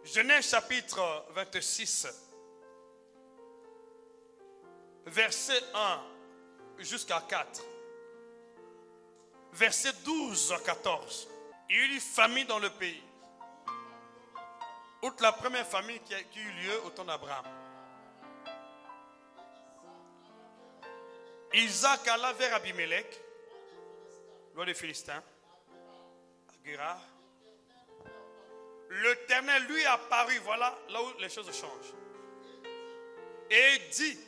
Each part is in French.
Genèse chapitre 26, verset 1 jusqu'à 4. Verset 12 à 14. Il y a eu une famine dans le pays. Outre la première famine qui a eu lieu au temps d'Abraham. Isaac alla vers Abimelech, roi des Philistins, à Guérar. L'Éternel lui apparut, voilà là où les choses changent. Et dit,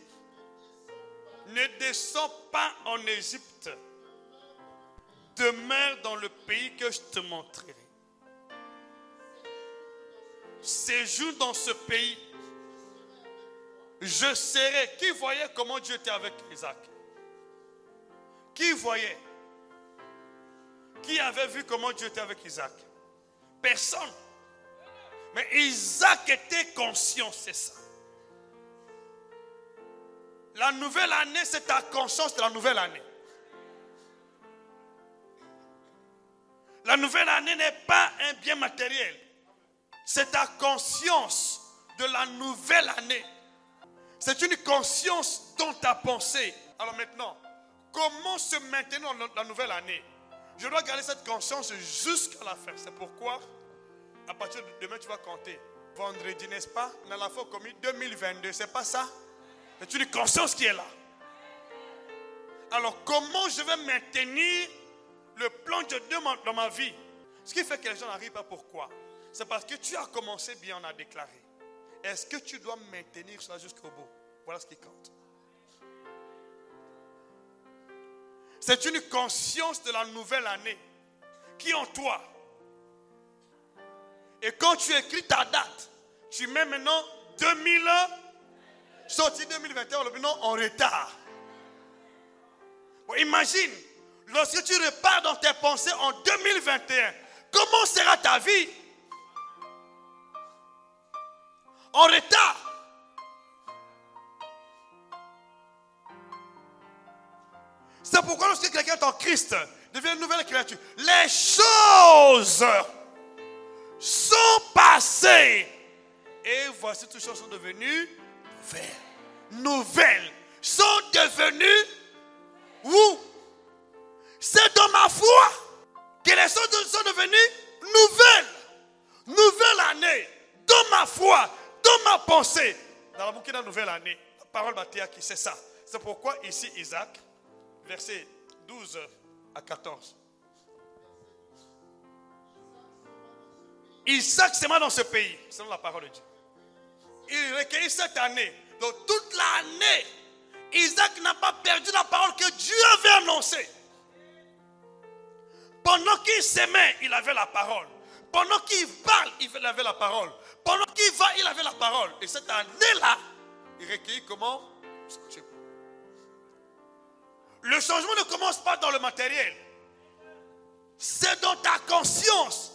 ne descends pas en Égypte, demeure dans le pays que je te montrerai. Séjourne dans ce pays, je serai. Qui voyait comment Dieu était avec Isaac? Qui voyait? Qui avait vu comment Dieu était avec Isaac? Personne. Mais Isaac était conscient, c'est ça. La nouvelle année, c'est ta conscience de la nouvelle année. La nouvelle année n'est pas un bien matériel. C'est ta conscience de la nouvelle année. C'est une conscience dont ta pensée. Alors maintenant, comment se maintenir dans la nouvelle année? Je dois garder cette conscience jusqu'à la fin. C'est pourquoi, à partir de demain, tu vas compter. Vendredi, n'est-ce pas? Dans la fois commis 2022, c'est pas ça? C'est une conscience qui est là. Alors, comment je vais maintenir le plan de Dieu dans ma vie? Ce qui fait que les gens n'arrivent pas, pourquoi? C'est parce que tu as commencé bien, on a déclaré. Est-ce que tu dois maintenir ça jusqu'au bout? Voilà ce qui compte. C'est une conscience de la nouvelle année qui est en toi. Et quand tu écris ta date, tu mets maintenant 2000, sorti 2021, le nom en retard. Bon, imagine, lorsque tu repars dans tes pensées en 2021, comment sera ta vie? En retard. C'est pourquoi lorsque quelqu'un est en Christ, devient une nouvelle créature, les choses sont passées. Et voici toutes choses sont devenues nouvelles. Nouvelles sont devenues où? C'est dans ma foi que les choses sont devenues nouvelles. Nouvelle année. Dans ma foi, dans ma pensée. Dans la boucle de la nouvelle année. La parole bâtie qui c'est ça. C'est pourquoi ici Isaac, verset 12 à 14. Isaac sema dans ce pays, selon la parole de Dieu. Il recueillit cette année. Donc toute l'année, Isaac n'a pas perdu la parole que Dieu avait annoncée. Pendant qu'il s'aimait, il avait la parole. Pendant qu'il parle, il avait la parole. Pendant qu'il va, il avait la parole. Et cette année-là, il recueillit comment? Le changement ne commence pas dans le matériel. C'est dans ta conscience.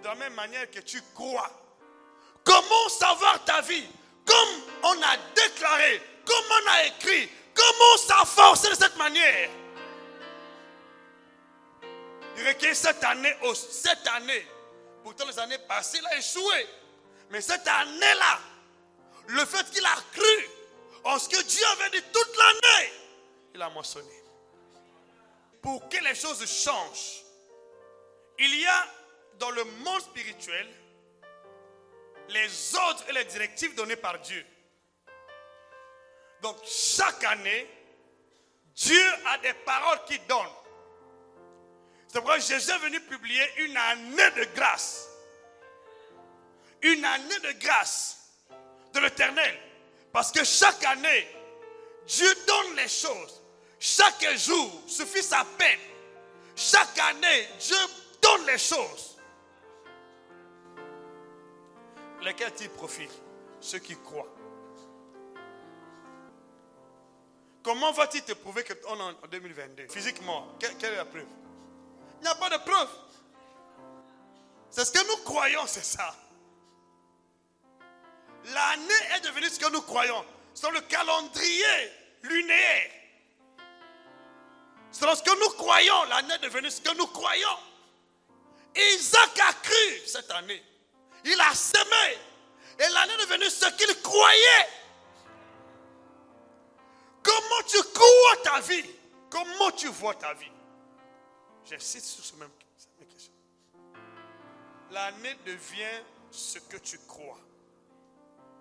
De la même manière que tu crois. Comment savoir ta vie? Comme on a déclaré, comme on a écrit, comment s'afforcer de cette manière? Il recueille cette année, pourtant les années passées, il a échoué. Mais cette année-là, le fait qu'il a cru en ce que Dieu avait dit toute l'année, il a moissonné. Pour que les choses changent, il y a dans le monde spirituel les ordres et les directives données par Dieu. Donc chaque année, Dieu a des paroles qu'il donne. C'est pourquoi Jésus est venu publier une année de grâce. Une année de grâce de l'Éternel. Parce que chaque année, Dieu donne les choses. Chaque jour suffit sa peine. Chaque année, Dieu donne les choses. Lesquels il profite? Ceux qui croient. Comment va-t-il te prouver qu'on est en 2022? Physiquement, quelle est la preuve? Il n'y a pas de preuve. C'est ce que nous croyons, c'est ça. L'année est devenue ce que nous croyons. C'est le calendrier lunaire. C'est ce que nous croyons. L'année est devenue ce que nous croyons. Isaac a cru cette année. Il a semé. croyez? Comment tu crois ta vie? Comment tu vois ta vie? J'insiste sur cette même question. L'année devient ce que tu crois.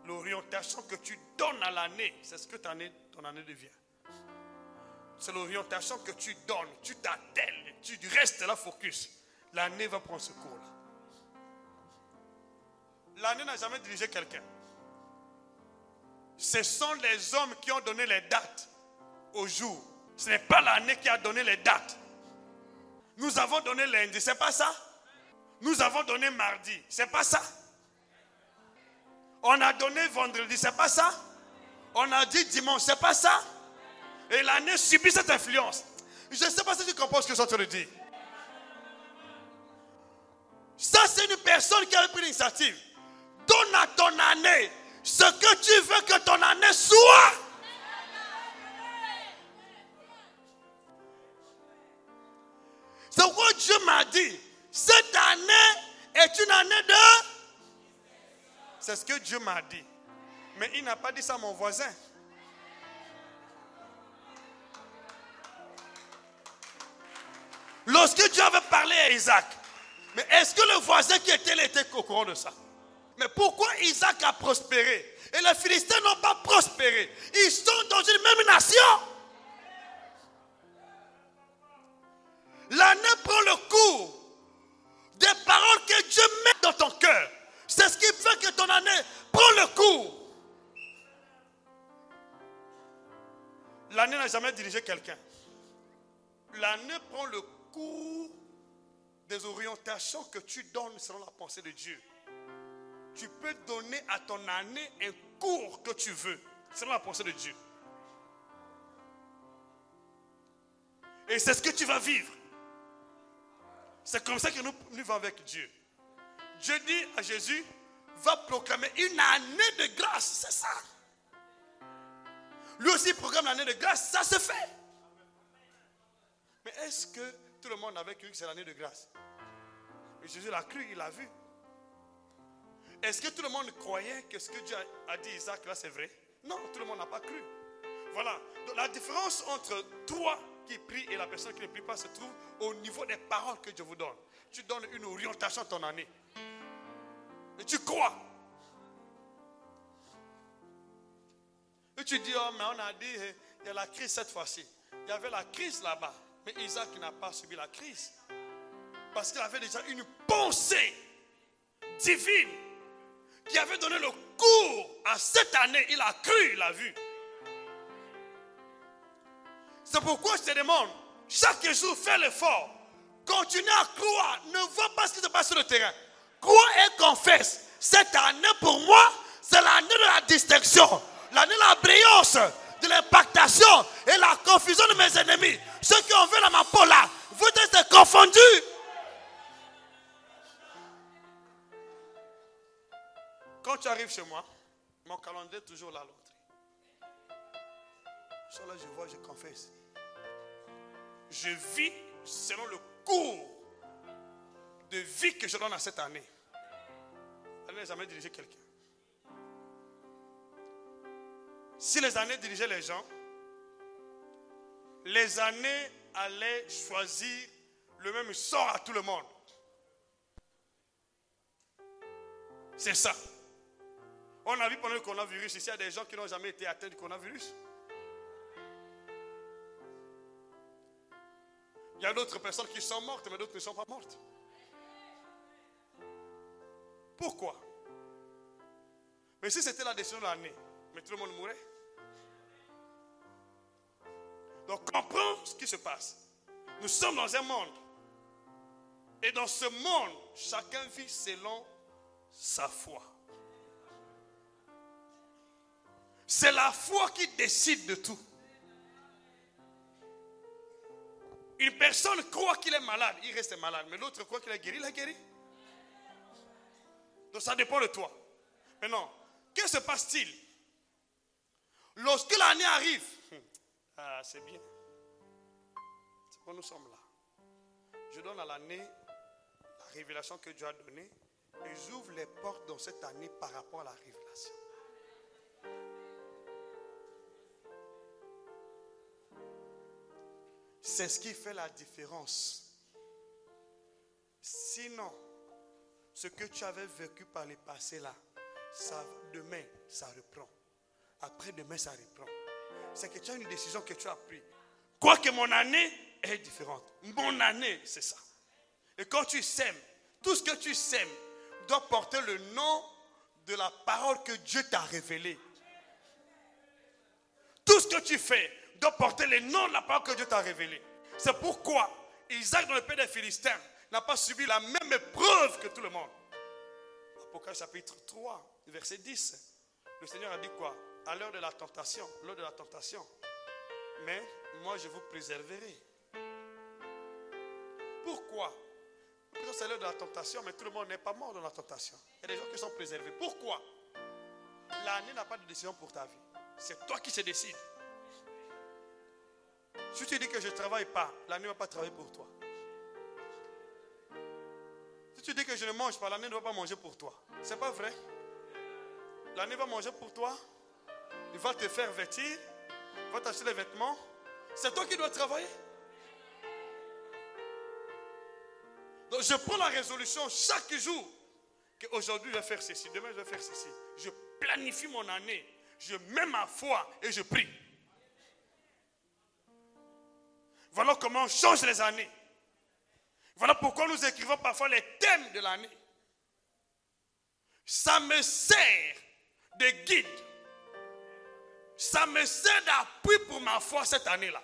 L'orientation que tu donnes à l'année, c'est ce que ton année devient. C'est l'orientation que tu donnes, tu t'attelles, tu restes là focus. L'année va prendre ce cours-là. L'année n'a jamais dirigé quelqu'un. Ce sont les hommes qui ont donné les dates au jour. Ce n'est pas l'année qui a donné les dates. Nous avons donné lundi, c'est pas ça? Nous avons donné mardi, c'est pas ça? On a donné vendredi, c'est pas ça? On a dit dimanche, c'est pas ça? Et l'année subit cette influence. Je ne sais pas si tu comprends ce que je suis en train de dire. Ça, c'est une personne qui a pris l'initiative. Donne à ton année ce que tu veux que ton année soit. C'est pourquoi Dieu m'a dit, cette année est une année de... C'est ce que Dieu m'a dit. Mais il n'a pas dit ça à mon voisin. Lorsque Dieu avait parlé à Isaac, mais est-ce que le voisin qui était là était au courant de ça? Mais pourquoi Isaac a prospéré et les Philistins n'ont pas prospéré? Ils sont dans une même nation. L'année prend le cours des paroles que Dieu met dans ton cœur. C'est ce qui fait que ton année prend le cours. L'année n'a jamais dirigé quelqu'un. L'année prend le cours des orientations que tu donnes selon la pensée de Dieu. Tu peux donner à ton année un cours que tu veux selon la pensée de Dieu. Et c'est ce que tu vas vivre. C'est comme ça que nous vivons avec Dieu. Dieu dit à Jésus, va proclamer une année de grâce, c'est ça. Lui aussi proclame l'année de grâce, ça se fait. Mais est-ce que tout le monde avait cru que c'est l'année de grâce? Et Jésus l'a cru, il l'a vu. Est-ce que tout le monde croyait que ce que Dieu a dit à Isaac là c'est vrai? Non, tout le monde n'a pas cru. Voilà. Donc la différence entre toi qui prie et la personne qui ne prie pas se trouve au niveau des paroles que Dieu vous donne. Tu donnes une orientation à ton année. Et tu crois. Et tu dis, oh mais on a dit, il y a la crise cette fois-ci. Il y avait la crise là-bas. Mais Isaac n'a pas subi la crise. Parce qu'il avait déjà une pensée divine qui avait donné le cours à cette année. Il a cru, il a vu. C'est pourquoi je te demande, chaque jour, fais l'effort. Continue à croire. Ne vois pas ce qui se passe sur le terrain. Crois et confesse. Cette année pour moi, c'est l'année de la distinction. L'année de la brillance, de l'impactation et la confusion de mes ennemis. Ceux qui ont vu dans ma peau là, vous êtes confondus. Quand tu arrives chez moi, mon calendrier est toujours là à l'entrée. Je suis là, je vois, je confesse. Je vis selon le cours de vie que je donne à cette année. Elle n'a jamais dirigé quelqu'un. Si les années dirigeaient les gens, les années allaient choisir le même sort à tout le monde. C'est ça. On a vu pendant le coronavirus, ici il y a des gens qui n'ont jamais été atteints du coronavirus. Il y a d'autres personnes qui sont mortes, mais d'autres ne sont pas mortes. Pourquoi? Mais si c'était la décision de l'année, mais tout le monde mourrait. Donc comprends ce qui se passe. Nous sommes dans un monde. Et dans ce monde, chacun vit selon sa foi. C'est la foi qui décide de tout. Une personne croit qu'il est malade, il reste malade. Mais l'autre croit qu'il est guéri, il est guéri. Donc ça dépend de toi. Maintenant, que se passe-t-il? Lorsque l'année arrive, c'est bien. C'est pourquoi nous sommes là. Je donne à l'année la révélation que Dieu a donnée et j'ouvre les portes dans cette année par rapport à la révélation. C'est ce qui fait la différence. Sinon, ce que tu avais vécu par le passé là, demain, ça reprend. Après-demain, ça reprend. C'est que tu as une décision que tu as prise. Quoique mon année est différente. Mon année, c'est ça. Et quand tu sèmes, tout ce que tu sèmes doit porter le nom de la parole que Dieu t'a révélée. Tout ce que tu fais doit porter le nom de la parole que Dieu t'a révélée. C'est pourquoi Isaac, dans le pays des Philistins, n'a pas subi la même épreuve que tout le monde. Apocalypse chapitre 3, verset 10. Le Seigneur a dit quoi? À l'heure de la tentation, mais moi je vous préserverai. Pourquoi? Parce que c'est l'heure de la tentation, mais tout le monde n'est pas mort dans la tentation. Il y a des gens qui sont préservés. Pourquoi? L'année n'a pas de décision pour ta vie. C'est toi qui se décides. Si tu dis que je ne travaille pas, l'année ne va pas travailler pour toi. Si tu dis que je ne mange pas, l'année ne va pas manger pour toi. C'est pas vrai? L'année va manger pour toi. Il va te faire vêtir. Il va t'acheter les vêtements. C'est toi qui dois travailler. Donc je prends la résolution chaque jour qu'aujourd'hui je vais faire ceci, demain je vais faire ceci. Je planifie mon année. Je mets ma foi et je prie. Voilà comment on change les années. Voilà pourquoi nous écrivons parfois les thèmes de l'année. Ça me sert de guide. Ça me sert d'appui pour ma foi cette année-là.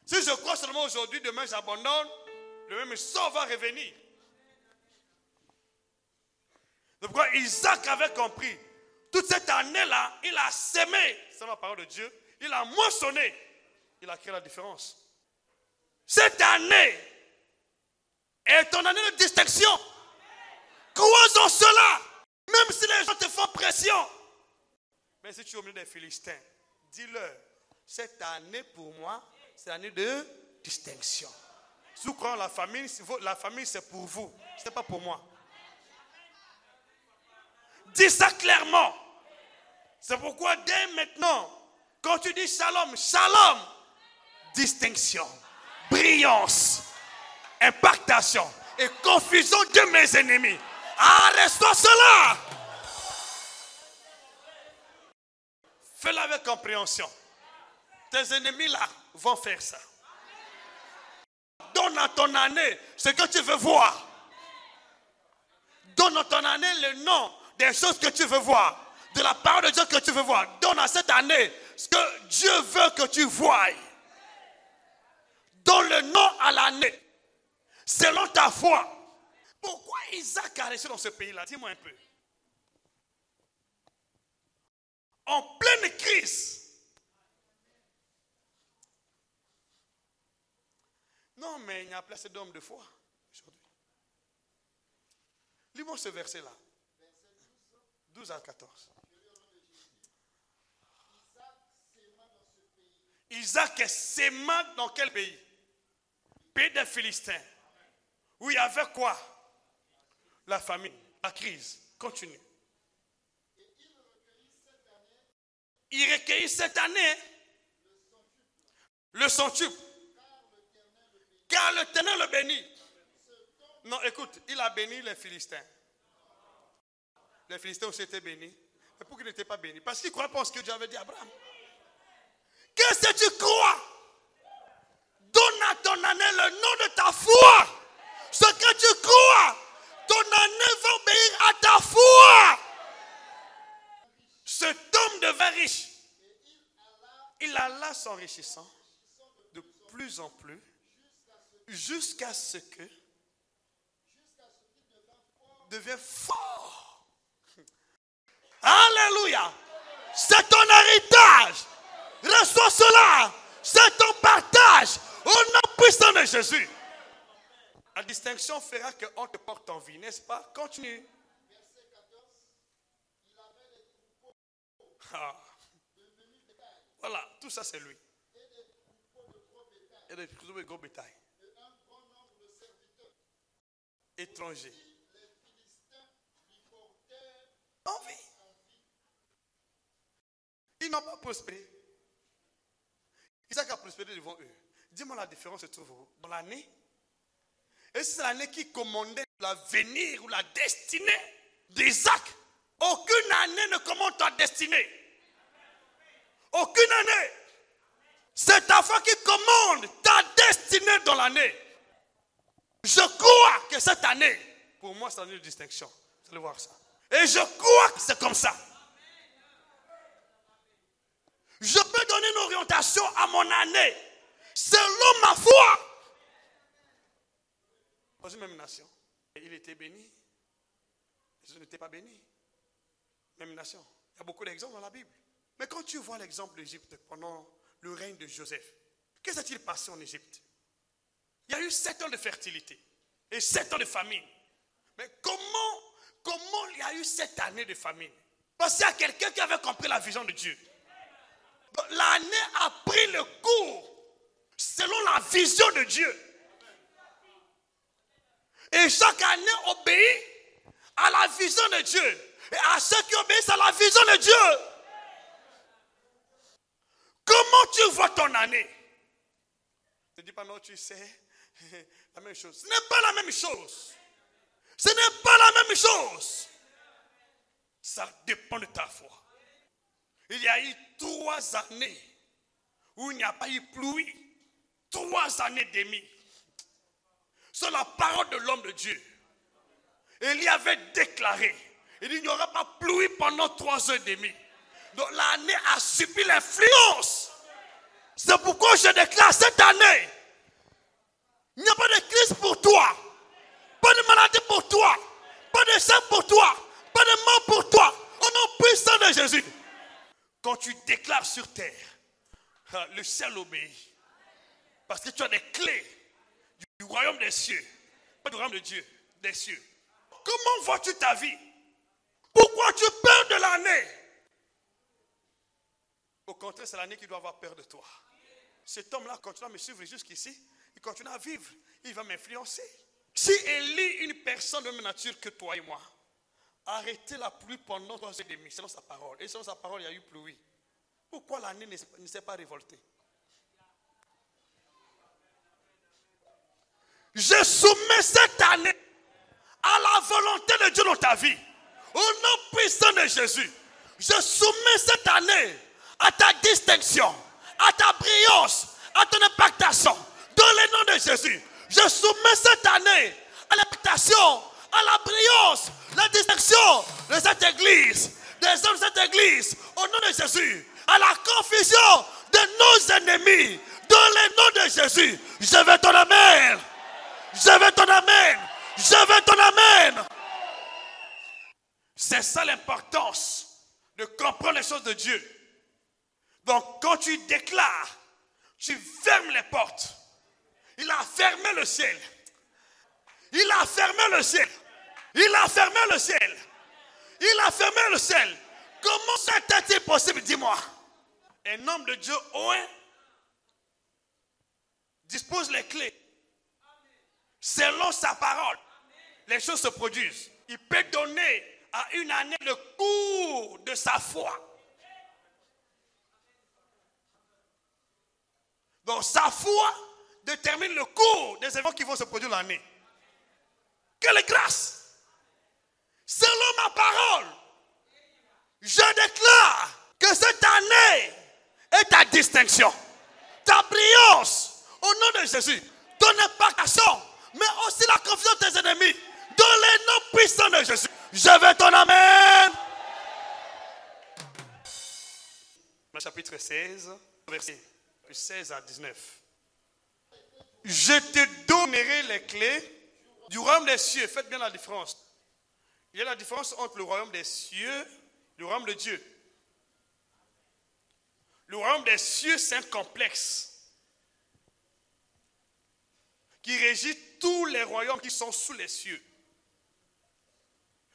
Si je crois seulement aujourd'hui, demain j'abandonne, le même sort va revenir. C'est pourquoi Isaac avait compris. Toute cette année-là, il a sémé, c'est la parole de Dieu, il a moissonné, il a créé la différence. Cette année est ton année de distinction. Crois en cela, même si les gens te font pression. Mais si tu es au milieu des Philistins, dis-leur, cette année pour moi, c'est l'année de distinction. Si vous croyez en la famille c'est pour vous, ce n'est pas pour moi. Dis ça clairement. C'est pourquoi dès maintenant, quand tu dis shalom, shalom, distinction, brillance, impactation et confusion de mes ennemis. Arrête-toi cela. Fais-le avec compréhension. Tes ennemis là vont faire ça. Donne à ton année ce que tu veux voir. Donne à ton année le nom des choses que tu veux voir. De la parole de Dieu que tu veux voir. Donne à cette année ce que Dieu veut que tu voies. Donne le nom à l'année. Selon ta foi. Pourquoi Isaac a resté dans ce pays-là? Dis-moi un peu. En pleine crise. Non, mais il n'y a pas assez d'hommes de foi aujourd'hui. Lis-moi ce verset-là. 12 à 14. Isaac est sémant dans quel pays? Pays des Philistins. Où il y avait quoi? La famine, la crise. Continue. Il recueillit cette année le centuple. Car l'Éternel le bénit. Non, écoute, il a béni les Philistins. Les Philistins aussi étaient bénis. Mais pourquoi ils n'étaient pas bénis? Parce qu'ils ne croient pas en ce que Dieu avait dit à Abraham. Qu'est-ce que tu crois? Donne à ton année le nom de ta foi. Ce que tu crois, ton année va obéir à ta foi. Cet homme devint riche. Il alla s'enrichissant de plus en plus jusqu'à ce que devient fort. Alléluia. C'est ton héritage. Reçois cela. C'est ton partage. Au nom puissant de Jésus. La distinction fera qu'on te porte en vie, n'est-ce pas? Continue. Ah. Voilà, tout ça c'est lui. Et des troupeaux de gros bétail. Étrangers. Envie. Ils n'ont pas prospéré. était devant eux. Dis-moi la différence se trouve où? Dans l'année. Et c'est l'année qui commandait l'avenir ou la destinée d'Isaac. Aucune année ne commande ta destinée. Aucune année. C'est ta foi qui commande ta destinée dans l'année. Je crois que cette année, pour moi, c'est l'année de distinction. Vous allez voir ça. Et je crois que c'est comme ça. Je peux donner une orientation à mon année selon ma foi. Dans une même nation, il était béni. Les autres n'étaient pas bénis. Même nation. Il y a beaucoup d'exemples dans la Bible. Mais quand tu vois l'exemple d'Égypte pendant le règne de Joseph, que s'est-il passé en Égypte? Il y a eu 7 ans de fertilité et 7 ans de famine. Mais comment il y a eu cette année de famine? Parce qu'il y a quelqu'un qui avait compris la vision de Dieu. L'année a pris le cours selon la vision de Dieu. Et chaque année obéit à la vision de Dieu. Et à ceux qui obéissent à la vision de Dieu. Comment tu vois ton année? Ne dis pas non, tu sais, la même chose. Ce n'est pas la même chose. Ce n'est pas la même chose. Ça dépend de ta foi. Il y a eu 3 années où il n'y a pas eu pluie. 3 années et demie. Sur la parole de l'homme de Dieu. Élie avait déclaré. Il dit, il n'y aura pas pluie pendant 3 heures et demie. Donc l'année a subi l'influence. C'est pourquoi je déclare cette année. Il n'y a pas de crise pour toi. Pas de maladie pour toi. Pas de sang pour toi. Pas de mort pour toi. Au nom puissant de Jésus. Quand tu déclares sur terre, le ciel obéit. Parce que tu as des clés du royaume des cieux. Pas du royaume de Dieu, des cieux. Comment vois-tu ta vie? Pourquoi tu perds de l'année? Au contraire, c'est l'année qui doit avoir peur de toi. Cet homme-là continue à me suivre jusqu'ici. Il continue à vivre. Il va m'influencer. Si Élie, une personne de même nature que toi et moi, arrêtait la pluie pendant 3 heures et demie, selon sa parole. Et selon sa parole, il y a eu pluie. Pourquoi l'année ne s'est pas révoltée? Je soumets cette année à la volonté de Dieu dans ta vie. Au nom puissant de Jésus. Je soumets cette année à ta distinction, à ta brillance, à ton impactation. Dans le nom de Jésus. Je soumets cette année à l'impactation, à la brillance, la distinction de cette église, des hommes de cette église. Au nom de Jésus. À la confusion de nos ennemis. Dans le nom de Jésus. Je veux ton amen. Je veux ton amen. Je veux ton amen. C'est ça l'importance de comprendre les choses de Dieu. Donc quand tu déclares, tu fermes les portes. Il a fermé le ciel. Il a fermé le ciel. Il a fermé le ciel. Il a fermé le ciel. Comment ça est-il possible? Dis-moi. Un homme de Dieu, Owen, dispose les clés. Selon sa parole, les choses se produisent. Il peut donner à une année le cours de sa foi. Donc sa foi détermine le cours des événements qui vont se produire l'année. Quelle grâce! Selon ma parole, je déclare que cette année est ta distinction, ta brillance, au nom de Jésus, ton impactation, mais aussi la confiance de tes ennemis, dans les noms puissants de Jésus. Je veux ton amen. Chapitre 16, verset 16 à 19. Je te donnerai les clés du royaume des cieux. Faites bien la différence. Il y a la différence entre le royaume des cieux et le royaume de Dieu. Le royaume des cieux, c'est un complexe qui régit tous les royaumes qui sont sous les cieux.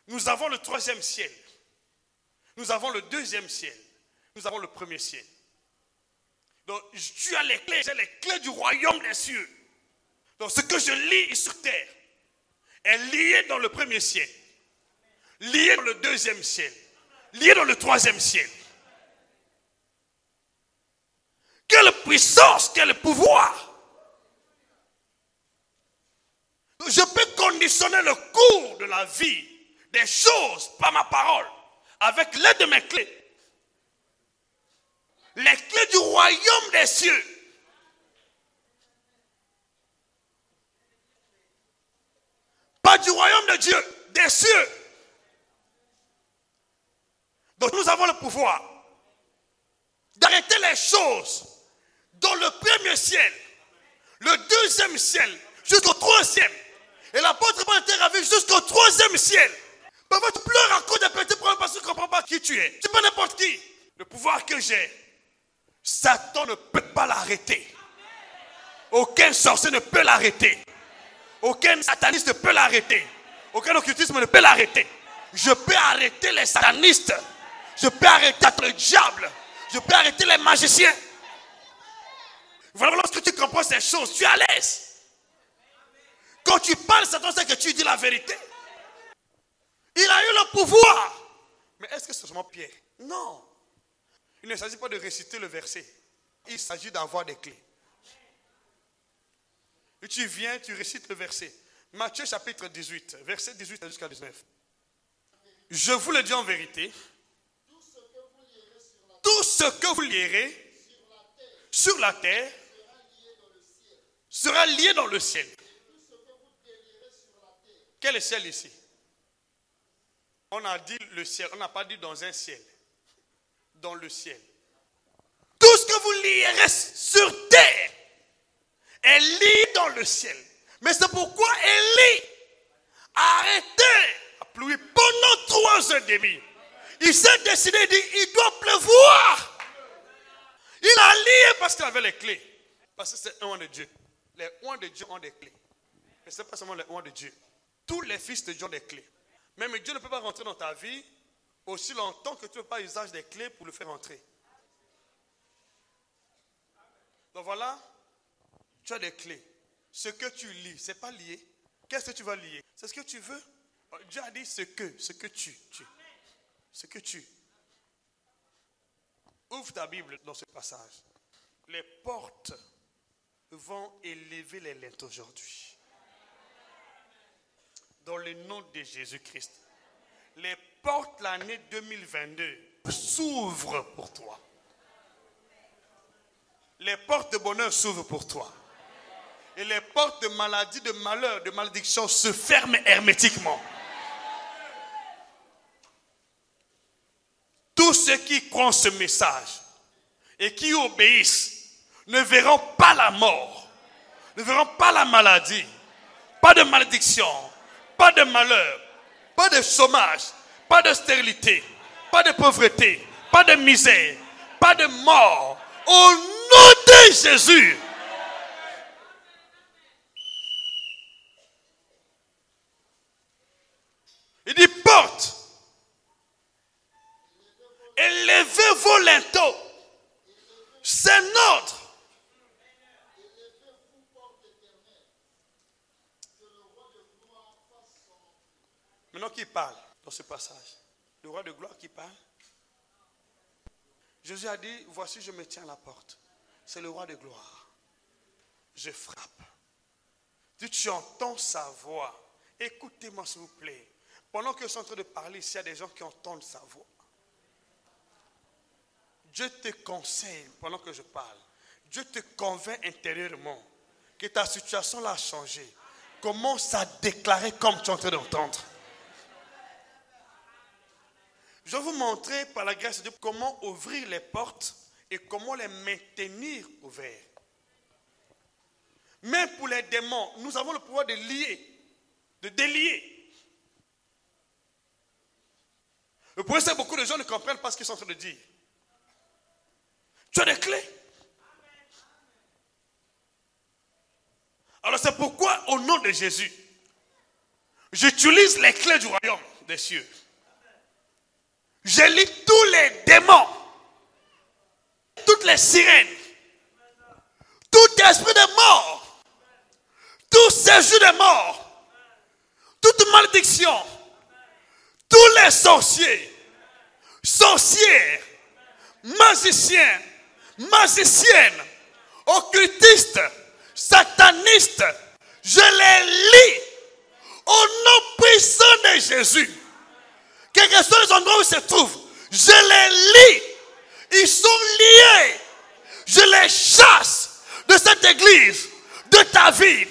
Nous avons le 3e ciel. Nous avons le 2e ciel. Nous avons le 1er ciel. Donc, tu as les clés. J'ai les clés du royaume des cieux. Donc, ce que je lis sur terre est lié dans le 1er ciel. Lié dans le 2e ciel. Lié dans le 3e ciel. Quelle puissance, quel pouvoir. Je peux conditionner le cours de la vie, des choses, par ma parole, avec l'aide de mes clés. Les clés du royaume des cieux. Pas du royaume de Dieu, des cieux. Donc nous avons le pouvoir d'arrêter les choses dans le premier ciel, le deuxième ciel, jusqu'au troisième. Et l'apôtre Paul était ravi jusqu'au troisième ciel. Parfois tu pleures à cause des petits problèmes parce que tu ne comprends pas qui tu es. Tu n'es pas n'importe qui. Le pouvoir que j'ai, Satan ne peut pas l'arrêter. Aucun sorcier ne peut l'arrêter. Aucun sataniste ne peut l'arrêter. Aucun occultisme ne peut l'arrêter. Je peux arrêter les satanistes. Je peux arrêter le diable. Je peux arrêter les magiciens. Voilà, lorsque tu comprends ces choses, tu es à l'aise. Quand tu parles, Satan sait que tu dis la vérité. Il a eu le pouvoir. Mais est-ce que c'est seulement Pierre? Non. Il ne s'agit pas de réciter le verset. Il s'agit d'avoir des clés. Et tu viens, tu récites le verset. Matthieu chapitre 18, verset 18 jusqu'à 19. Je vous le dis en vérité. Tout ce que vous lierez sur la terre sera lié dans le ciel. Quel est le ciel ici? On a dit le ciel, on n'a pas dit dans un ciel. Dans le ciel. Tout ce que vous lierez sur terre est lié dans le ciel. Mais c'est pourquoi Élie a arrêté la pluie pendant 3h30. Il s'est décidé, il dit, il doit pleuvoir. Il a lié parce qu'il avait les clés. Parce que c'est un oint de Dieu. Les oints de Dieu ont des clés. Mais ce n'est pas seulement les oints de Dieu. Tous les fils de Dieu ont des clés. Même Dieu ne peut pas rentrer dans ta vie aussi longtemps que tu ne fais pas usage des clés pour le faire entrer. Donc voilà, tu as des clés. Ce que tu lis, ce n'est pas lié. Qu'est-ce que tu vas lier? C'est ce que tu veux. Dieu a dit ce que tu. Ce que tu. Ouvre ta Bible dans ce passage. Les portes vont élever les linteaux aujourd'hui. Dans le nom de Jésus-Christ. Les portes l'année 2022 s'ouvrent pour toi. Les portes de bonheur s'ouvrent pour toi. Et les portes de maladie, de malheur, de malédiction se ferment hermétiquement. Tous ceux qui croient ce message et qui obéissent ne verront pas la mort, ne verront pas la maladie, pas de malédiction, pas de malheur, pas de chômage, pas de stérilité, pas de pauvreté, pas de misère, pas de mort. Au nom de Jésus. Il dit porte. Élevez vos linteaux. C'est notre. Maintenant qui parle dans ce passage? Le roi de gloire qui parle. Jésus a dit, voici je me tiens à la porte. C'est le roi de gloire. Je frappe. Si tu entends sa voix, écoutez-moi s'il vous plaît. Pendant que je suis en train de parler, s'il y a des gens qui entendent sa voix, Dieu te conseille pendant que je parle. Dieu te convainc intérieurement que ta situation là a changé. Commence à déclarer comme tu es en train d'entendre. Je vais vous montrer par la grâce de Dieu comment ouvrir les portes et comment les maintenir ouvertes. Même pour les démons, nous avons le pouvoir de lier, de délier. Le problème, c'est que beaucoup de gens ne comprennent pas ce qu'ils sont en train de dire. Tu as des clés. Alors c'est pourquoi, au nom de Jésus, j'utilise les clés du royaume des cieux. Je lis tous les démons, toutes les sirènes, tout esprit de mort, tout séjour de mort, toute malédiction, tous les sorciers, sorcières, magiciens, magiciennes, occultistes, satanistes, je les lis au nom puissant de Jésus. Quels que soient les endroits où ils se trouvent, je les lis. Ils sont liés. Je les chasse de cette église, de ta vie,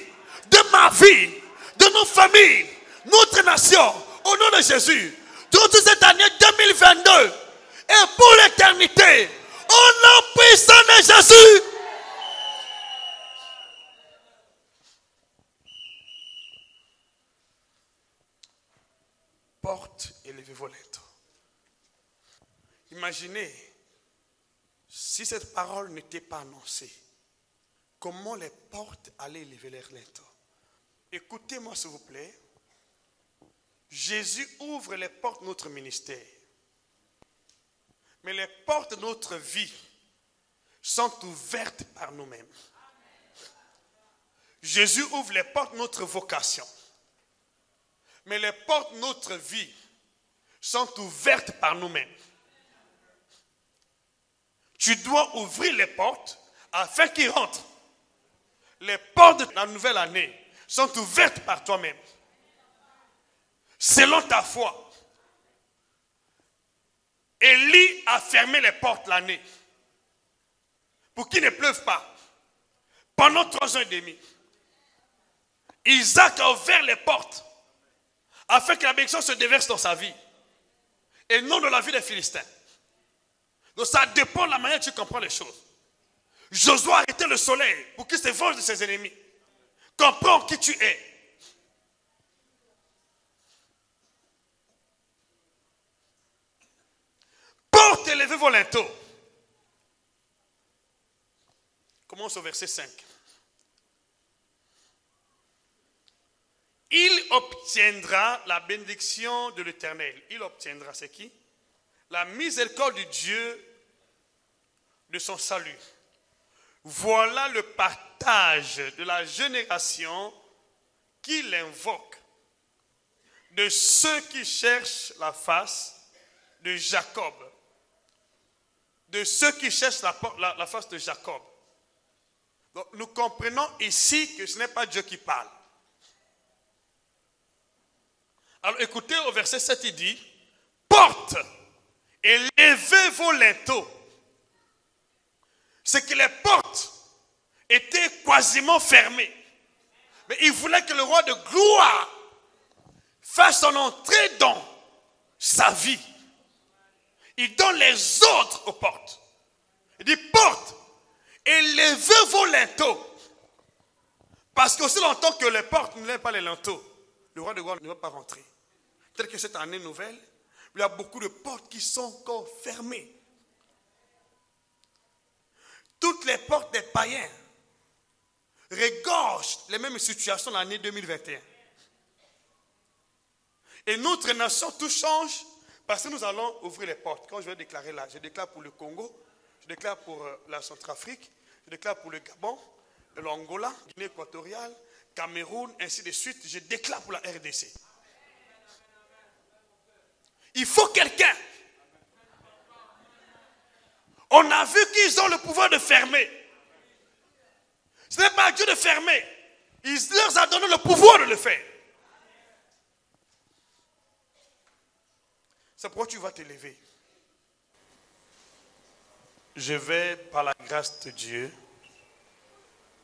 de ma vie, de nos familles, notre nation, au nom de Jésus. Toute cette année 2022 et pour l'éternité, au nom puissant de Jésus. Porte et levez-vous lento. Imaginez si cette parole n'était pas annoncée, comment les portes allaient lever leurs lento. Écoutez-moi s'il vous plaît. Jésus ouvre les portes de notre ministère. Mais les portes de notre vie sont ouvertes par nous-mêmes. Jésus ouvre les portes de notre vocation. Mais les portes de notre vie sont ouvertes par nous-mêmes. Tu dois ouvrir les portes afin qu'ils rentrent. Les portes de la nouvelle année sont ouvertes par toi-même. Selon ta foi. Élie a fermé les portes l'année pour qu'il ne pleuve pas pendant 3 ans et demi. Isaac a ouvert les portes afin que la bénédiction se déverse dans sa vie et non dans la vie des Philistins. Donc ça dépend de la manière dont tu comprends les choses. Josué a arrêté le soleil pour qu'il se venge de ses ennemis. Comprends qui tu es. Porte et levez vos linteaux. Commence au verset 5. Il obtiendra la bénédiction de l'Éternel. Il obtiendra, c'est qui? La miséricorde du Dieu de son salut. Voilà le partage de la génération qui l'invoque, de ceux qui cherchent la face de Jacob. De ceux qui cherchent la face de Jacob. Donc, nous comprenons ici que ce n'est pas Dieu qui parle. Alors écoutez, au verset 7, il dit, porte et levez vos linteaux. C'est que les portes étaient quasiment fermées. Mais il voulait que le roi de gloire fasse son entrée dans sa vie. Il donne les ordres aux portes. Il dit, porte et levez vos linteaux. Parce qu'aussi longtemps que les portes ne lèvent pas les linteaux, le roi de gloire ne va pas rentrer. Tel que cette année nouvelle, il y a beaucoup de portes qui sont encore fermées. Toutes les portes des païens regorgent les mêmes situations l'année 2021. Et notre nation, tout change parce que nous allons ouvrir les portes. Quand je vais déclarer là, je déclare pour le Congo, je déclare pour la Centrafrique, je déclare pour le Gabon, l'Angola, Guinée équatoriale, Cameroun, ainsi de suite. Je déclare pour la RDC. Il faut quelqu'un. On a vu qu'ils ont le pouvoir de fermer. Ce n'est pas à Dieu de fermer. Il leur a donné le pouvoir de le faire. C'est pourquoi tu vas te lever. Je vais, par la grâce de Dieu,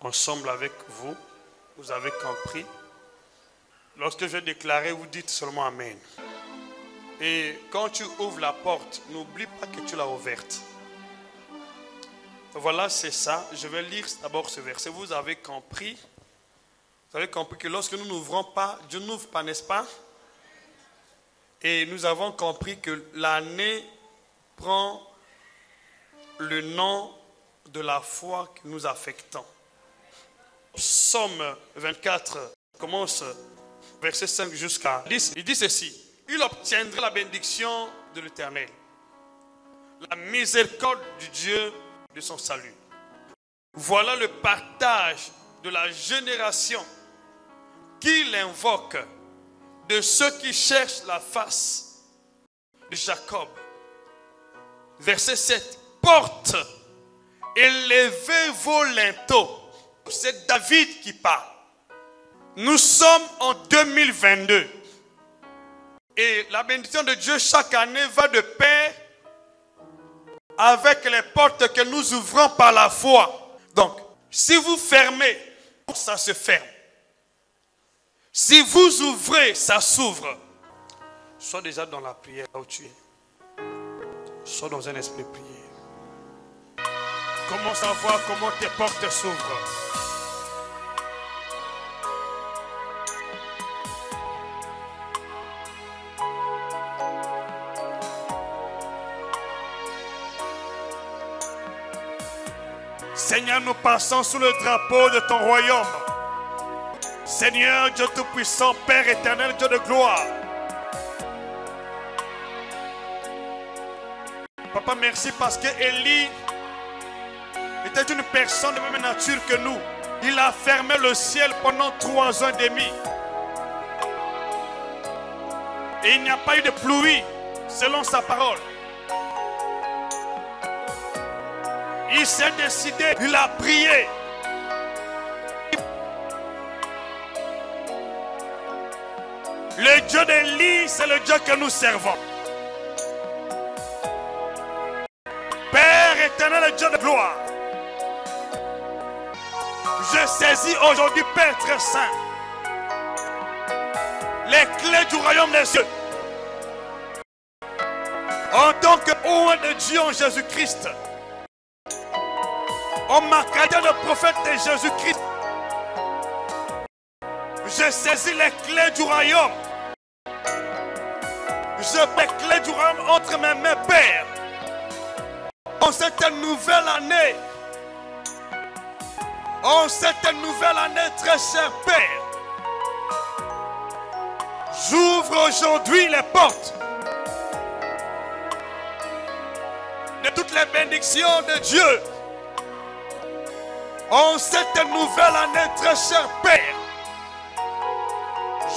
ensemble avec vous, vous avez compris. Lorsque je vais déclarer, vous dites seulement Amen. Et quand tu ouvres la porte, n'oublie pas que tu l'as ouverte. Voilà, c'est ça. Je vais lire d'abord ce verset. Vous avez compris que lorsque nous n'ouvrons pas, Dieu n'ouvre pas, n'est-ce pas? Et nous avons compris que l'année prend le nom de la foi que nous affectons. Psaume 24 commence verset 5 jusqu'à 10. Il dit ceci. Il obtiendra la bénédiction de l'Éternel, la miséricorde du Dieu de son salut. Voilà le partage de la génération qui l'invoque, de ceux qui cherchent la face de Jacob. Verset 7. Porte élevez vos linteaux. C'est David qui parle. Nous sommes en 2022. Et la bénédiction de Dieu chaque année va de pair avec les portes que nous ouvrons par la foi. Donc, si vous fermez, ça se ferme. Si vous ouvrez, ça s'ouvre. Sois déjà dans la prière là où tu es. Sois dans un esprit de prière. Commence à voir comment tes portes s'ouvrent. Seigneur, nous passons sous le drapeau de ton royaume. Seigneur, Dieu Tout-Puissant, Père éternel, Dieu de gloire. Papa, merci parce que Élie était une personne de même nature que nous. Il a fermé le ciel pendant 3 ans et demi. Et il n'y a pas eu de pluie, selon sa parole. Il s'est décidé, il a prié. Le Dieu d'Élie, c'est le Dieu que nous servons. Père éternel, le Dieu de gloire. Je saisis aujourd'hui, Père très saint, les clés du royaume des cieux. En tant que oint de Dieu en Jésus-Christ, en ma qualité de prophète de Jésus-Christ, je saisis les clés du royaume. Je mets les clés du royaume entre mes mains, Père. En cette nouvelle année, très cher Père, j'ouvre aujourd'hui les portes de toutes les bénédictions de Dieu. En cette nouvelle année, très cher Père,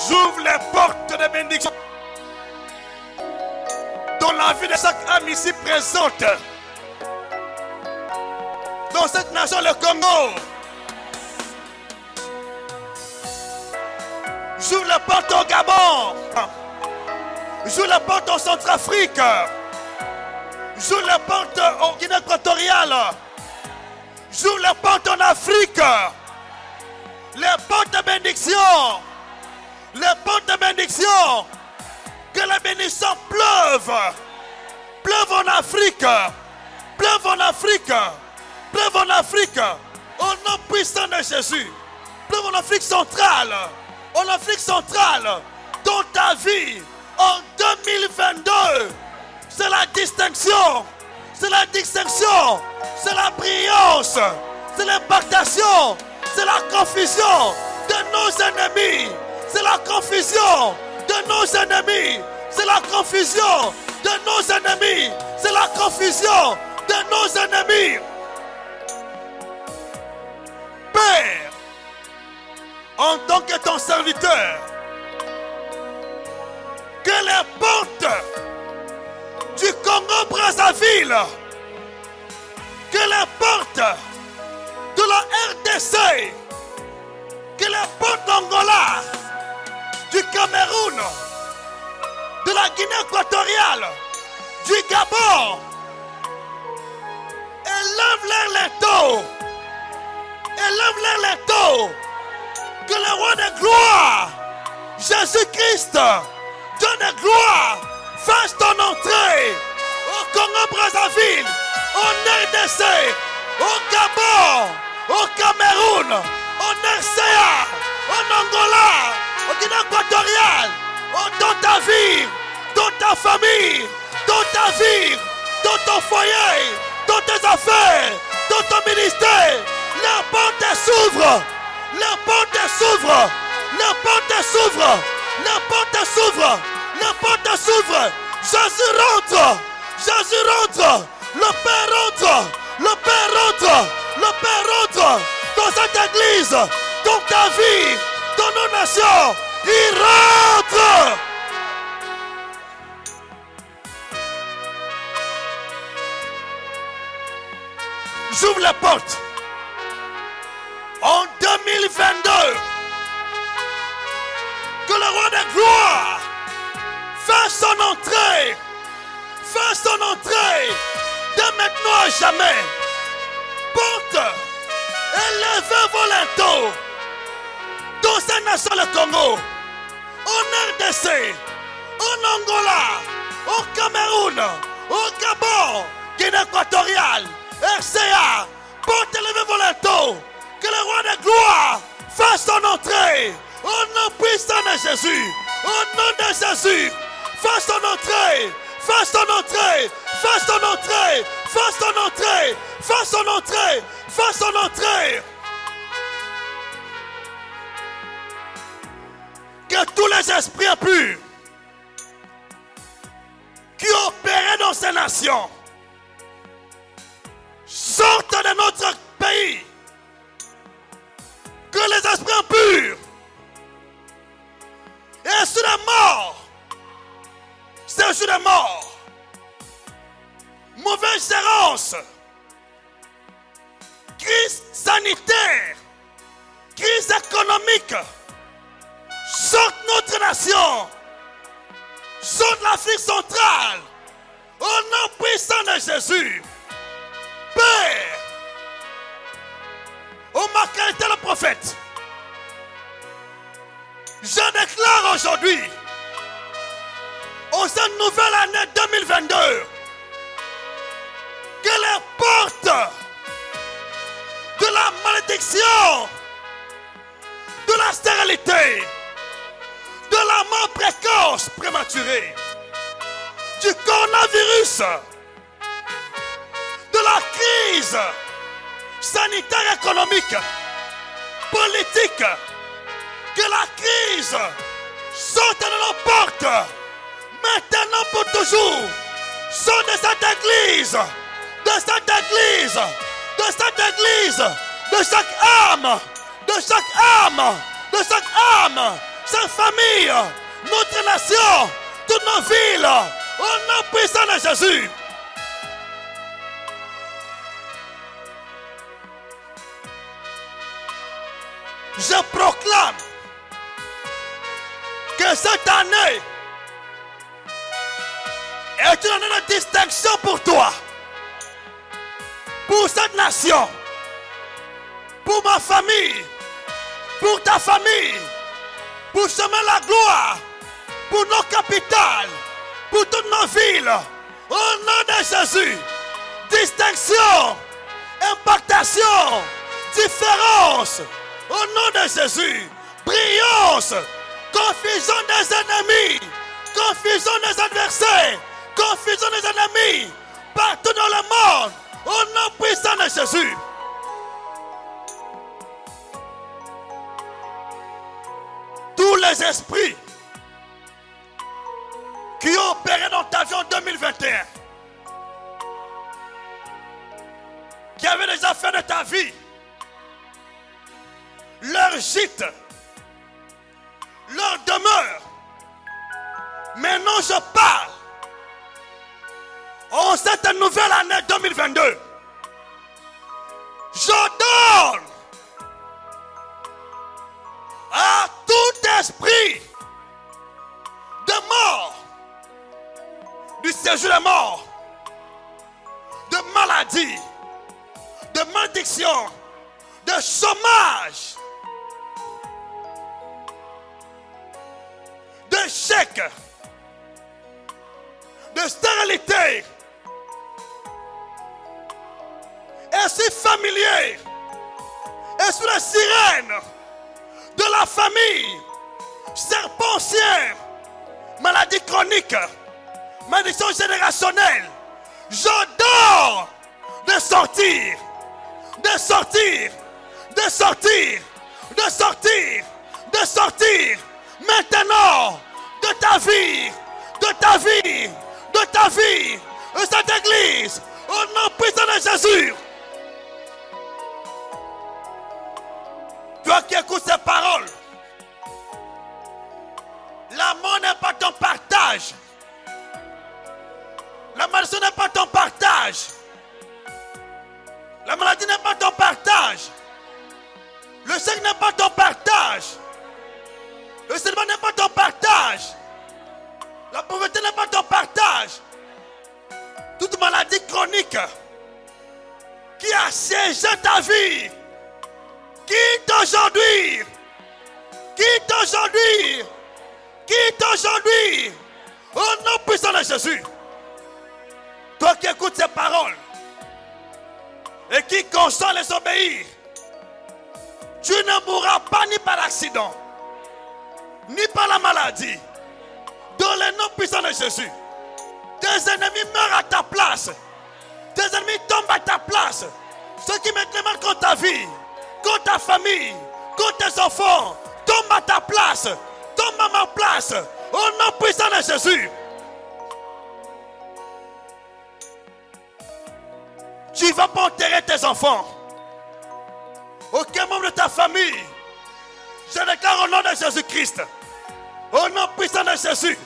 j'ouvre les portes de bénédiction dans la vie de chaque âme ici présente. Dans cette nation, le Congo. J'ouvre les portes au Gabon. J'ouvre les portes au Centrafrique. J'ouvre les portes au Guinée équatoriale. J'ouvre les portes en Afrique. Les portes de bénédiction. Les portes de bénédiction. Que la bénédiction pleuve. Pleuve en Afrique. Pleuve en Afrique. Pleuve en Afrique. Au nom puissant de Jésus. Pleuve en Afrique centrale. En Afrique centrale. Dans ta vie. En 2022. C'est la distinction. C'est la distinction. C'est la brillance. C'est l'impactation. C'est la confusion de nos ennemis. C'est la confusion de nos ennemis. C'est la confusion de nos ennemis. C'est la confusion de nos ennemis. Père, en tant que ton serviteur, que les portes du Congo-Brazzaville, que les portes de la RDC, que les portes d'Angola, du Cameroun, de la Guinée équatoriale, du Gabon, élève-les les taux, élève-les les taux, que le roi de gloire, Jésus-Christ, Dieu de gloire, fasse ton entrée au Congo-Brazzaville, en RDC, au Gabon, au Cameroun, en RCA, en Angola, au Guinée équatoriale, dans ta vie, dans ta famille, dans ta vie, dans ton foyer, dans tes affaires, dans ton ministère. La porte s'ouvre, la porte s'ouvre, la porte s'ouvre, la porte s'ouvre, la porte s'ouvre. Jésus rentre, Jésus rentre, le Père rentre, le Père rentre, le Père rentre dans cette église, dans ta vie, dans nos nations. Il rentre. J'ouvre les portes. En 2022, que le roi de gloire fasse son entrée. Fasse son entrée. De maintenant à jamais. Porte. Élevez vos linteaux. Dans cette nation, le Congo. En RDC. En Angola. Au Cameroun. Au Gabon. Guinée équatoriale. RCA. Porte, élevez vos linteaux. Que le roi de gloire fasse son entrée. Au nom puissant de Jésus. Au nom de Jésus. Fasse son entrée. Fasse son entrée. Fasse son entrée. Fasse son entrée. Fasse son entrée. Fasse son entrée. Que tous les esprits impurs qui opéraient dans ces nations sortent de notre pays. Que les esprits impurs et sur les morts, c'est sur les morts, mauvaise gérance, crise sanitaire, crise économique, sortent notre nation, sortent l'Afrique centrale, au nom puissant de Jésus. Père, au marqué le prophète, je déclare aujourd'hui, en cette nouvelle année 2022, que les portes de la malédiction, de la stérilité, de la mort précoce, prématurée, du coronavirus, de la crise sanitaire, économique, politique, que la crise sorte de nos portes, maintenant pour toujours, sort de cette église, de cette église, de cette église, de chaque âme, de chaque âme, de chaque âme, sa famille, notre nation, toutes nos villes, au nom puissant de Jésus. Je proclame que cette année est une année de distinction pour toi, pour cette nation, pour ma famille, pour ta famille, pour semer la gloire, pour nos capitales, pour toutes nos villes, au nom de Jésus. Distinction, impactation, différence, au nom de Jésus. Brillance, confusion des ennemis, confusion des adversaires, confusion des ennemis, partout dans le monde, au nom puissant de Jésus. Tous les esprits qui ont opéré dans ta vie en 2021, qui avaient déjà fait de ta vie leur gîte, leur demeure, maintenant je parle en cette nouvelle année 2022. J'ordonne à tout esprit de mort, du séjour de mort, de maladie, de malédiction, de chômage, d'échec, de stérilité, esprit familier, esprit de sirène, de la famille, serpentière, maladie chronique, malédiction générationnelle, j'ordonne de sortir, de sortir, de sortir, de sortir, de sortir, maintenant, de ta vie, de ta vie, de ta vie, de cette église, au nom puissant de Jésus. Toi qui écoutes ces paroles, l'amour n'est pas ton partage. La malédiction n'est pas ton partage. La maladie n'est pas ton partage. Le sexe n'est pas ton partage. Le célibat n'est pas ton partage. La pauvreté n'est pas ton partage. Toute maladie chronique qui assiège ta vie, quitte aujourd'hui. Quitte aujourd'hui. Quitte aujourd'hui. Au nom puissant de Jésus. Toi qui écoutes ces paroles et qui consent les obéir, tu ne mourras pas ni par l'accident, ni par la maladie. Dans le nom puissant de Jésus, tes ennemis meurent à ta place. Tes ennemis tombent à ta place. Ceux qui mettent les mains contre ta vie, contre ta famille, contre tes enfants, tombent à ta place. Tombent à ma place. Au nom puissant de Jésus. Tu ne vas pas enterrer tes enfants. Aucun membre de ta famille. Je déclare au nom de Jésus-Christ. Au nom puissant de Jésus.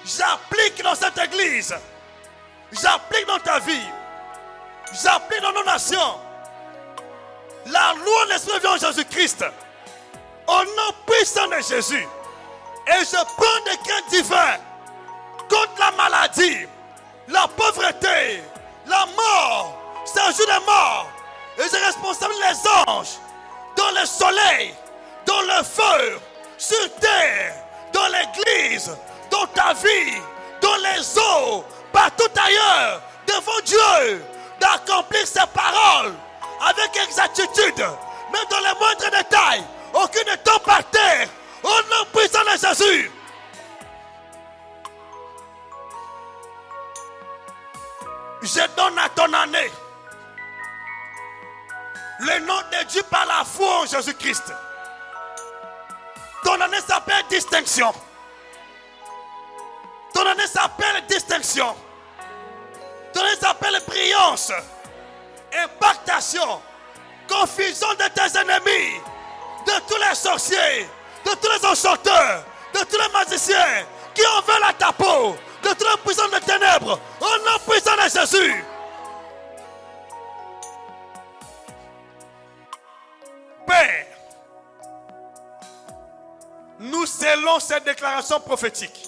J'applique dans cette église. J'applique dans ta vie. J'applique dans nos nations. La loi de l'Esprit vient en Jésus-Christ. Au nom puissant de Jésus. Et je prends des craintes divins contre la maladie, la pauvreté, la mort. C'est un jour de mort. Et je responsabilise les anges dans le soleil, dans le feu, sur terre, dans l'église, dans ta vie, dans les eaux, partout ailleurs, devant Dieu, d'accomplir ses paroles avec exactitude, mais dans les moindres détails, aucun ne tombe par terre, au nom puissant de Jésus. Je donne à ton année le nom de Dieu par la foi en Jésus-Christ. Ton année s'appelle distinction. Ton année s'appelle distinction. Ton année s'appelle brillance, impactation, confusion de tes ennemis, de tous les sorciers, de tous les enchanteurs, de tous les magiciens qui en veulent à ta peau, de tous les puissants de ténèbres, au nom puissant de Jésus. Père, nous scellons cette déclaration prophétique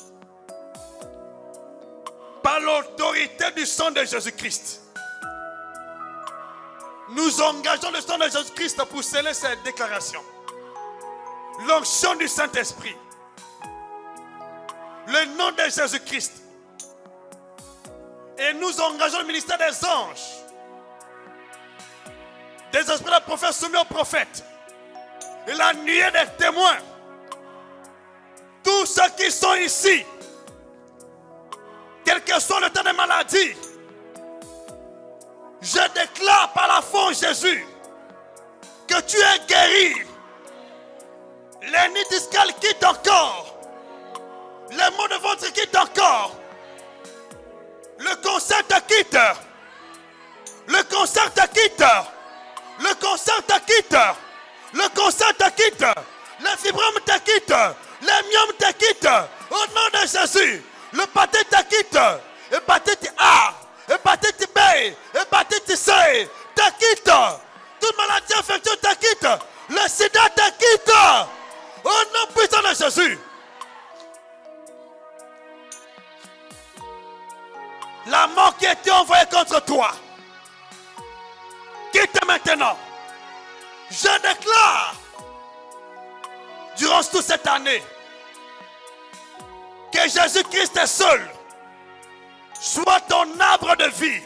par l'autorité du sang de Jésus-Christ. Nous engageons le sang de Jésus-Christ pour sceller cette déclaration. L'onction du Saint-Esprit, le nom de Jésus-Christ. Et nous engageons le ministère des anges, des esprits de prophètes soumis aux prophètes, et la nuée des témoins. Tous ceux qui sont ici, quel que soit le temps de maladie, je déclare par la foi en Jésus que tu es guéri. Les nids discales quittent encore. Les maux de ventre quittent encore. Le cancer te quitte. Le cancer te quitte. Le cancer te quitte. Le cancer te quitte. Les fibromes te quittent. Les myomes te quittent. Au nom de Jésus. L'hépatite te quitte. Hépatite A. Hépatite B. Hépatite C. Te quitte. Toute maladie infectieuse te quitte. Le sida te quitte. Au nom puissant de Jésus. La mort qui était envoyée contre toi, quitte maintenant. Je déclare, durant toute cette année, que Jésus-Christ est seul soit ton arbre de vie,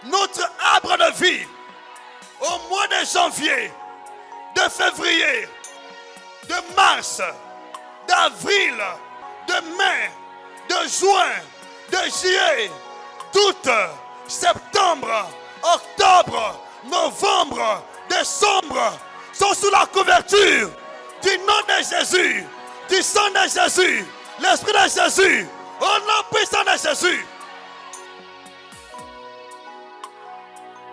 notre arbre de vie, au mois de janvier, de février, de mars, d'avril, de mai, de juin, de juillet, d'août, septembre, octobre, novembre, décembre, sont sous la couverture du nom de Jésus, du sang de Jésus, l'Esprit de Jésus, au nom puissant de Jésus.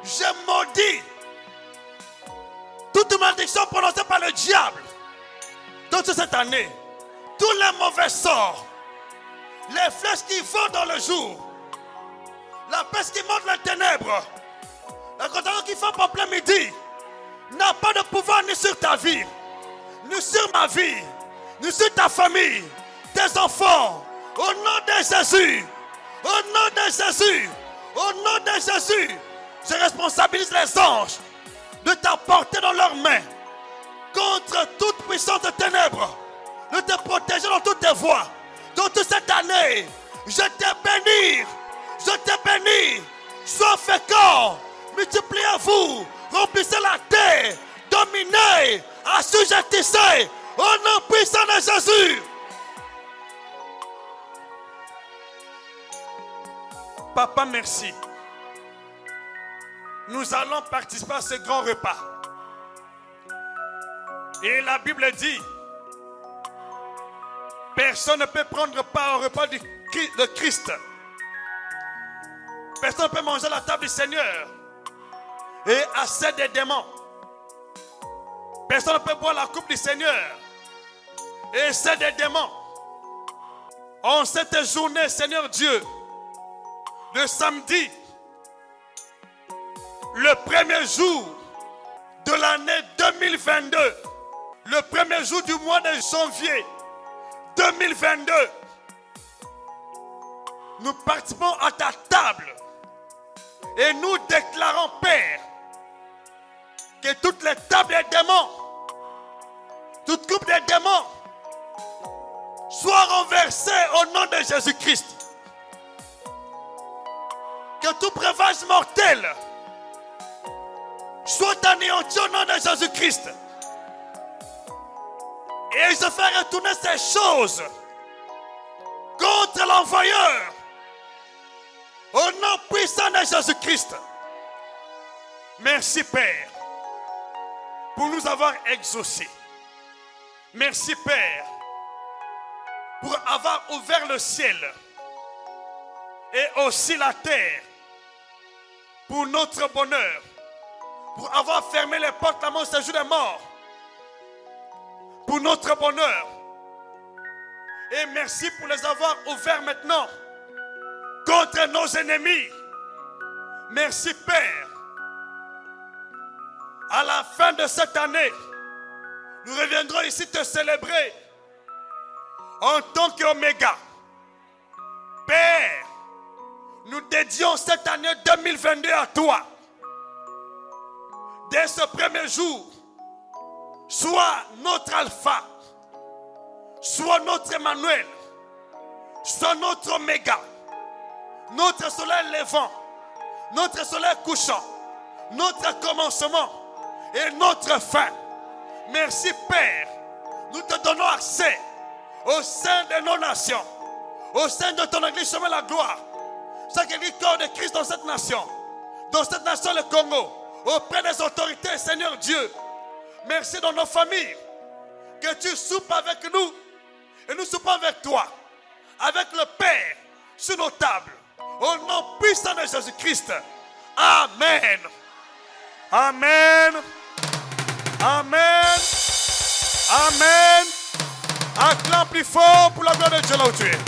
Je maudis toute malédiction prononcée par le diable toute cette année, tous les mauvais sorts, les flèches qui vont dans le jour, la peste qui monte les ténèbres, La contamination qui frappe en plein midi n'a pas de pouvoir ni sur ta vie, ni sur ma vie, ni sur ta famille, tes enfants. Au nom de Jésus, au nom de Jésus, au nom de Jésus, je responsabilise les anges de t'apporter dans leurs mains contre toute puissance de ténèbres, de te protéger dans toutes tes voies. Dans toute cette année, je te bénis, je te bénis. Sois fécond, multipliez-vous, remplissez la terre, dominez, assujettissez, au nom puissant de Jésus. Papa, merci. Nous allons participer à ce grand repas. Et la Bible dit, personne ne peut prendre part au repas de Christ. Personne ne peut manger à la table du Seigneur et à celle des démons. Personne ne peut boire la coupe du Seigneur et celle des démons. En cette journée, Seigneur Dieu, le samedi, le premier jour de l'année 2022, le premier jour du mois de janvier 2022, nous participons à ta table et nous déclarons, Père, que toutes les tables des démons, toute coupe des démons soient renversées au nom de Jésus-Christ. Que tout breuvage mortel soit anéanti au nom de Jésus-Christ. Et je fais retourner ces choses contre l'envoyeur au nom puissant de Jésus-Christ. Merci Père pour nous avoir exaucés. Merci Père pour avoir ouvert le ciel et aussi la terre pour notre bonheur, pour avoir fermé les portes à mon séjour des morts pour notre bonheur. Et merci pour les avoir ouverts maintenant contre nos ennemis. Merci Père. À la fin de cette année, nous reviendrons ici te célébrer en tant qu'Oméga. Père, nous dédions cette année 2022 à toi. Dès ce premier jour, sois notre Alpha, sois notre Emmanuel, sois notre Oméga, notre soleil levant, notre soleil couchant, notre commencement et notre fin. Merci Père, nous te donnons accès au sein de nos nations, au sein de ton Église Chemin de la Gloire, chaque Église corps de Christ dans cette nation le Congo, auprès des autorités, Seigneur Dieu. Merci dans nos familles, que tu soupes avec nous et nous soupons avec toi, avec le Père sur nos tables, au nom puissant de Jésus-Christ. Amen. Amen. Amen. Amen. Acclame plus fort pour la gloire de Dieu là où tu es.